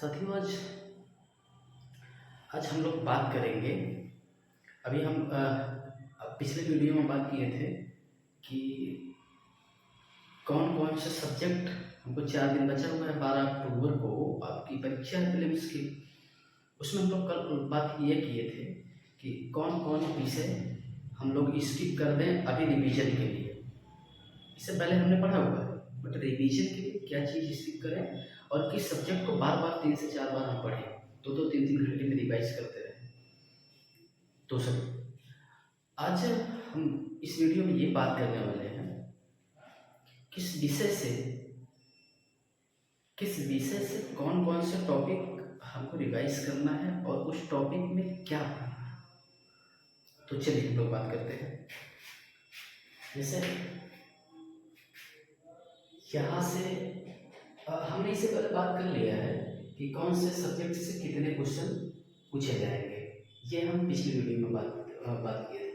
साथियों, आज आज हम लोग बात करेंगे। अभी हम पिछले वीडियो में बात किए थे कि कौन कौन से सब्जेक्ट हमको 4 दिन बचा हुआ है। 12 अक्टूबर को आपकी परीक्षा है प्रीलिम्स की। उसमें हम लोग कल बात ये किए थे कि कौन कौन विषय हम लोग स्किप कर दें अभी रिवीजन के लिए। इससे पहले हमने पढ़ा हुआ है, बट रिवीजन के लिए क्या चीज़ स्किप करें और किस सब्जेक्ट को बार बार 3 से 4 बार हम पढ़ें, 2-2 3-3 घंटे में रिवाइज करते रहें। तो सब आज हम इस वीडियो में ये बात करने वाले हैं किस विषय से कौन कौन से टॉपिक हमको रिवाइज करना है और उस टॉपिक में क्या पढ़ना है। तो चलिए हम लोग बात करते हैं। जैसे यहाँ से हमने इससे पहले बात कर लिया है कि कौन से सब्जेक्ट से कितने क्वेश्चन पूछे जाएंगे। ये हम पिछली वीडियो में बात किए थे।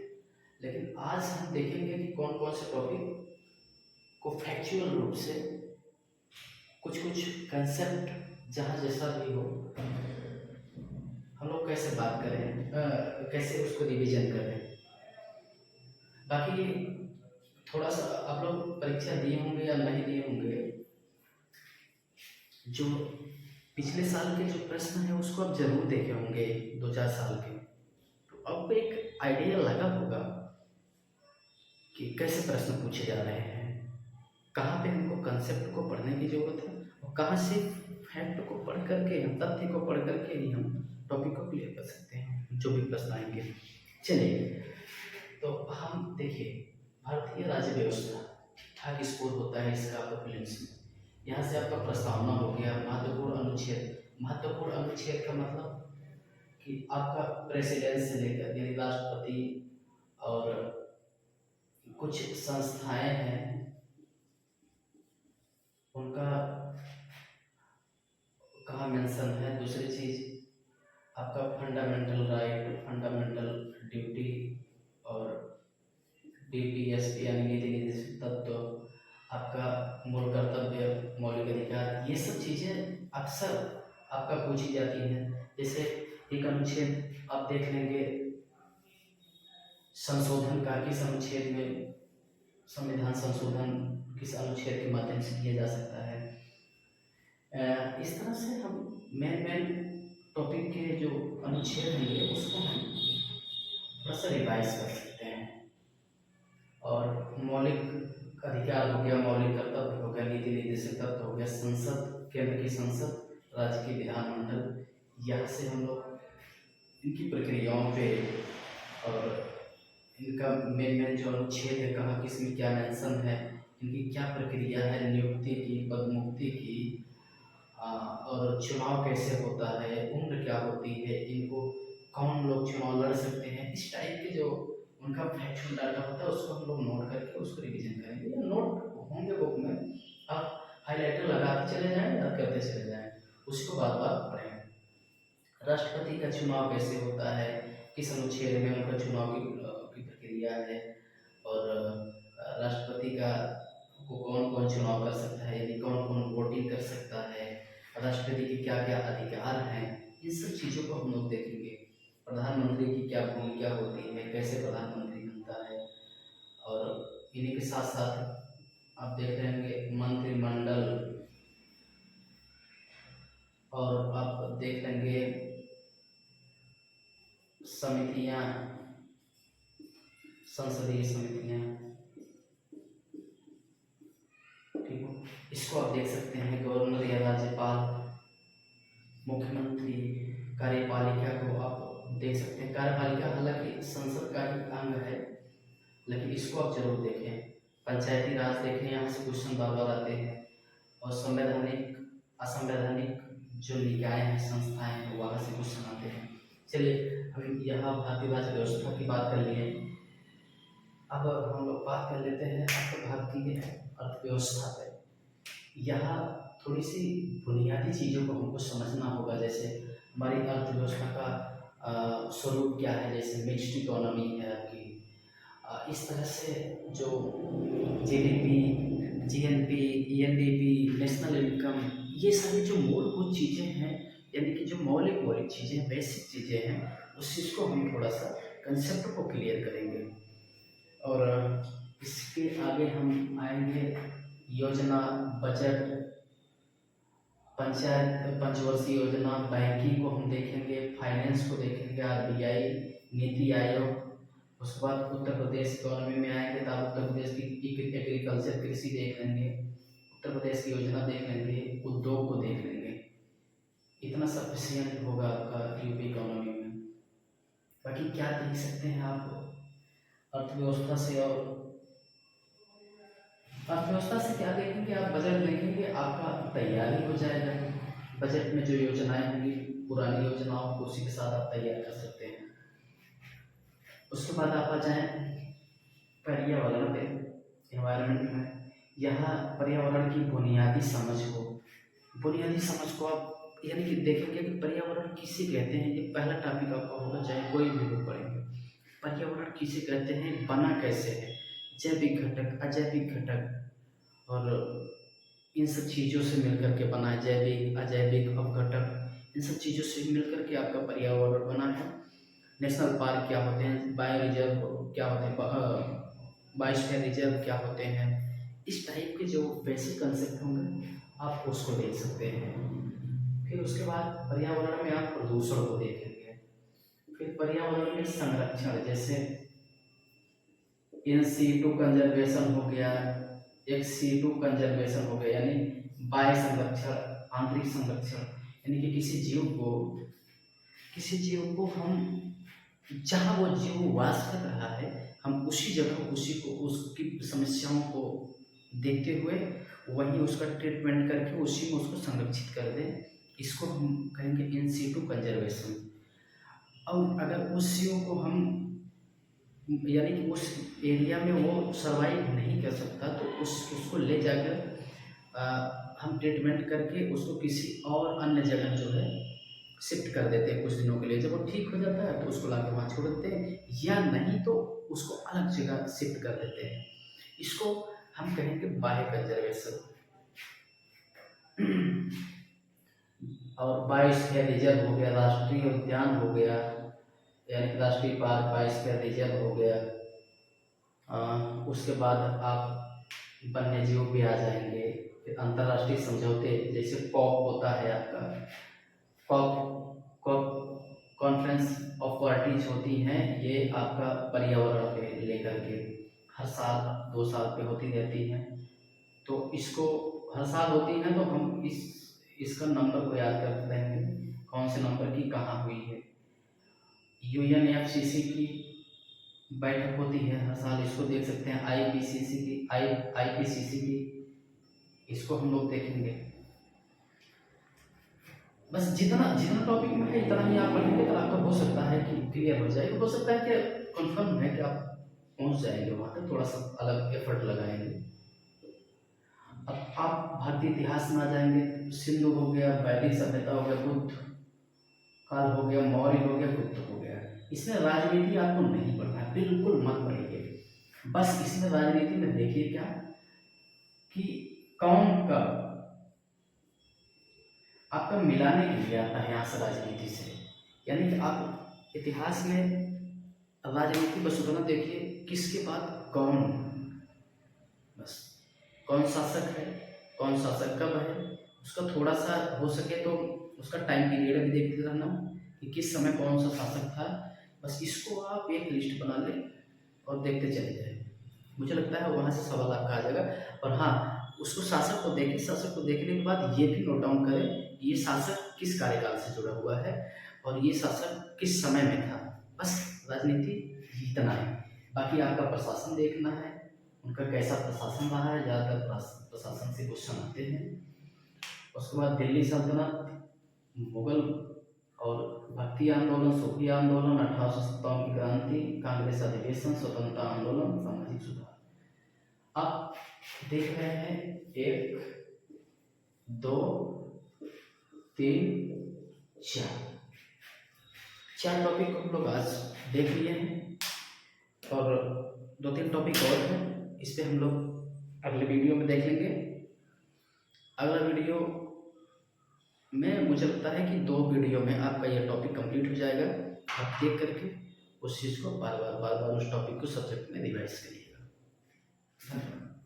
लेकिन आज हम देखेंगे कि कौन कौन से टॉपिक को फैक्चुअल रूप से कुछ कंसेप्ट जहाँ जैसा भी हो हम लोग कैसे बात करें, कैसे उसको रिवीजन करें। बाकी थोड़ा सा आप लोग परीक्षा दिए होंगे या नहीं दिए होंगे, जो पिछले साल के जो प्रश्न है उसको आप जरूर देखे होंगे 2-4 साल के। तो आपको एक आइडिया लगा होगा कि कैसे प्रश्न पूछे जा रहे हैं, कहाँ पे हमको कंसेप्ट को पढ़ने की ज़रूरत है और कहाँ से फैक्ट को पढ़ करके हम तथ्य को पढ़ करके ही हम टॉपिक को क्लियर कर सकते हैं जो भी प्रश्न आएंगे। चलिए, तो हम देखिए भारतीय राज्य व्यवस्था ठीक ठाक स्कोर होता है इसका आपका प्रीलिम्स में। यहाँ से आपका प्रस्तावना हो गया, महत्वपूर्ण अनुच्छेद का मतलब कि आपका प्रेसिडेंट से लेकर यानी राष्ट्रपति और कुछ संस्थाएं हैं उनका कहाँ मेंशन है। दूसरी चीज़ आपका फंडामेंटल राइट, फंडामेंटल ड्यूटी और DPSP यानी नीति निर्देशित तत्व, आपका मूल कर्तव्य, मौलिक अधिकार, ये सब चीज़ें अक्सर आपका पूछी जाती हैं। जैसे एक अनुच्छेद आप देख लेंगे संशोधन का, किस अनुच्छेद में संविधान संशोधन किस अनुच्छेद के माध्यम से किया जा सकता है। इस तरह से हम मेन टॉपिक के जो अनुच्छेद हैं उसको हम थोड़ा सा रिवाइज कर सकते हैं। और मौलिक अधिकार हो गया, मौलिक कर्तव्य हो गया, नीति निर्देशक तत्व हो गया, संसद, केंद्र की संसद, राज्य के विधानमंडल, यहाँ से हम लोग इनकी प्रक्रियाओं पे और इनका मेन जो अनुच्छेद है कहाँ किसमें क्या मेंशन है, इनकी क्या प्रक्रिया है, नियुक्ति की, पदमुक्ति की, और चुनाव कैसे होता है, उम्र क्या होती है, इनको कौन लोग चुनाव लड़ सकते हैं, इस टाइप के जो उनका फैक्चुअल डाटा होता है उसको हम लोग नोट करके उसको रिवीजन करेंगे। या नोट होंगे बुक में, आप हाईलाइटर लगाते चले जाएं, याद करते चले जाएं, उसको बार बार पढ़ें। राष्ट्रपति का चुनाव कैसे होता है, किस अनुच्छेद में उनका चुनाव की प्रक्रिया है, और राष्ट्रपति का को कौन कौन चुनाव कर सकता है, यानी कौन कौन वोटिंग कर सकता है, राष्ट्रपति के क्या क्या अधिकार हैं, इन सब चीज़ों को हम लोग देखेंगे। प्रधानमंत्री की क्या भूमिका होती है, कैसे प्रधानमंत्री बनता है, और इन्हीं के साथ साथ आप देख रहे होंगे मंत्रिमंडल, और आप देख लेंगे समितियां, संसदीय समितियां, ठीक हो, इसको आप देख सकते हैं। गवर्नर या राज्यपाल, मुख्यमंत्री, कार्यपालिका को आप देख सकते हैं। कार्यपालिका हालांकि संसद का ही अंग है, लेकिन इसको आप जरूर देखें। पंचायती राज देखें, यहाँ से क्वेश्चन बार बार आते हैं। और संवैधानिक, असंवैधानिक जो निकाय हैं, संस्थाएं हैं, वहाँ से क्वेश्चन आते हैं। चलिए, हम यहाँ भारतीय राज्य व्यवस्था की बात कर लिए, अब हम लोग बात कर लेते हैं आपको भारतीय अर्थव्यवस्था पे। यहाँ थोड़ी सी बुनियादी चीज़ों को हमको समझना होगा। जैसे हमारी अर्थव्यवस्था का स्वरूप क्या है, जैसे मिक्स्ड इकोनॉमी है आपकी, इस तरह से जो GDP, GNP, ENDP, national income, ये सारी जो मूलभूत चीज़ें हैं यानी कि जो मौलिक मौलिक चीज़ें, बेसिक चीज़ें हैं, उस चीज़ को हम थोड़ा सा कंसेप्ट को क्लियर करेंगे। और इसके आगे हम आएंगे योजना, बजट, पंचायत पंचवर्षीय योजना, बैंकिंग को हम देखेंगे, फाइनेंस को देखेंगे, आरबीआई, नीति आयोग। उसके बाद उत्तर प्रदेश इकोनॉमी में आएंगे तो आप उत्तर प्रदेश की एग्रीकल्चर, कृषि देख लेंगे, उत्तर प्रदेश की योजना देख लेंगे, उद्योग को देख लेंगे। इतना सफिशियंट होगा आपका यूपी इकोनॉमी में। बाकी क्या देख सकते हैं आप अर्थव्यवस्था से, और अर्थव्यवस्था से क्या देखेंगे आप, बजट देखेंगे, आपका तैयारी हो जाएगा। बजट में जो योजनाएं होंगी, पुरानी योजनाओं को उसी के साथ आप तैयार कर सकते हैं। उसके बाद आप आ जाएं पर्यावरण पे, एनवायरनमेंट में। यहाँ पर्यावरण की बुनियादी समझ को, बुनियादी समझ को आप यानी कि देखेंगे कि पर्यावरण किसे कहते हैं। ये पहला टॉपिक आपका होगा, चाहे कोई भी बुक पढ़ेंगे। पर्यावरण किसे कहते हैं, बना कैसे है, जैविक घटक, अजैविक घटक, और इन सब चीज़ों से मिलकर के बना है। जैविक, अजैविक, अपघटक, इन सब चीज़ों से मिलकर के आपका पर्यावरण बना है। नेशनल पार्क क्या होते हैं, बायो रिजर्व क्या होते हैं, बायोस्फीयर रिजर्व क्या होते हैं। इस टाइप के जो बेसिक कंसेप्ट होंगे आप उसको देख सकते हैं। फिर उसके बाद पर्यावरण में आप प्रदूषण को देखेंगे। फिर पर्यावरण में संरक्षण, जैसे इन सीटू कंजर्वेशन हो गया, एक सीटू कंजर्वेशन हो गया, यानी बाह्य संरक्षण, आंतरिक संरक्षण, यानी कि किसी जीव को हम जहाँ वो जीव वास कर रहा है, हम उसी जगह उसी को उसकी समस्याओं को देखते हुए वहीं उसका ट्रीटमेंट करके उसी में उसको संरक्षित कर दें। इसको हम कहेंगे इन सीटू कंजर्वेशन। और अगर उस जीव को हम यानी कि उस एरिया में वो सरवाइव नहीं कर सकता तो उसको ले जाकर हम ट्रीटमेंट करके उसको किसी और अन्य जगह जो है शिफ्ट कर देते हैं कुछ दिनों के लिए। जब वो ठीक हो जाता है तो उसको लाके वहाँ छोड़ देते हैं, या नहीं तो उसको अलग जगह शिफ्ट कर देते हैं। इसको हम कहेंगे बाह्य कंजर्वेशन। और बायोस्फीयर रिजर्व हो गया, राष्ट्रीय उद्यान हो गया, यानी कि राष्ट्रीय पार्क, बायोस्फीयर रिजर्व हो गया। उसके बाद आप वन्य जीव भी आ जाएंगे। फिर अंतर्राष्ट्रीय समझौते, जैसे कॉप होता है आपका, कॉप कॉन्फ्रेंस ऑफ पार्टीज होती हैं, ये आपका पर्यावरण पे लेकर के हर साल 2 साल पे होती रहती हैं। तो इसको हर साल होती हैं तो हम इसका नंबर को याद करते रहेंगे, कौन से नंबर की कहाँ हुई है। यूएनएफसीसी की बैठक होती है हर साल, इसको देख सकते हैं। आईपीसीसी की, इसको हम लोग देखेंगे। बस जितना जितना टॉपिक में है इतना ही आप पढ़ेंगे तो आपका हो सकता है कि क्लियर हो जाए। हो सकता है कि कंफर्म है कि आप पहुंच जाएंगे वहाँ तक, थोड़ा सा अलग एफर्ट लगाएंगे। अब आप भारतीय इतिहास में आ जाएंगे। सिंधु हो गया, वैदिक सभ्यता हो गया, बुद्ध काल हो गया, मौर्य हो गया, गुप्त हो गया। इसमें राजनीति आपको नहीं पढ़ना है, बिल्कुल मत पढ़िए। बस इसमें राजनीति में देखिए क्या कि कौन कब आपका मिलाने के लिए आता है यहाँ से राजनीति से। यानी कि आप इतिहास में राजनीति बस उतना देखिए किसके बाद कौन, बस कौन शासक है, कौन शासक कब है, उसका थोड़ा सा हो सके तो उसका टाइम पीरियड भी देखते रहना कि किस समय कौन सा शासक था। बस इसको आप एक लिस्ट बना लें और देखते चले जाए। मुझे लगता है वहाँ से सवाल आपका आ जाएगा। और हाँ, उसको शासक को देखें, शासक को देखने के बाद ये भी नोट डाउन करें ये शासक किस कार्यकाल से जुड़ा हुआ है और ये शासक किस समय में था। बस राजनीति इतना है। बाकी आपका प्रशासन देखना है, उनका कैसा प्रशासन रहा है। ज़्यादातर प्रशासन से क्वेश्चन आते हैं। उसके बाद दिल्ली सल्तनत, मुगल और भक्ति आंदोलन, सूफी आंदोलन, 1857 की क्रांति, कांग्रेस अधिवेशन, स्वतंत्रता आंदोलन, सामाजिक सुधार। आप देख रहे हैं 1 2 3 4 टॉपिक को हम लोग आज देख लिए हैं और 2-3 टॉपिक और हैं, इस पे हम लोग अगले वीडियो में देख लेंगे। अगला वीडियो मुझे लगता है कि 2 वीडियो में आपका ये टॉपिक कंप्लीट हो जाएगा। आप देख करके उस चीज़ को बार बार उस टॉपिक को सब्जेक्ट में रिवाइज करिएगा। धन्यवाद।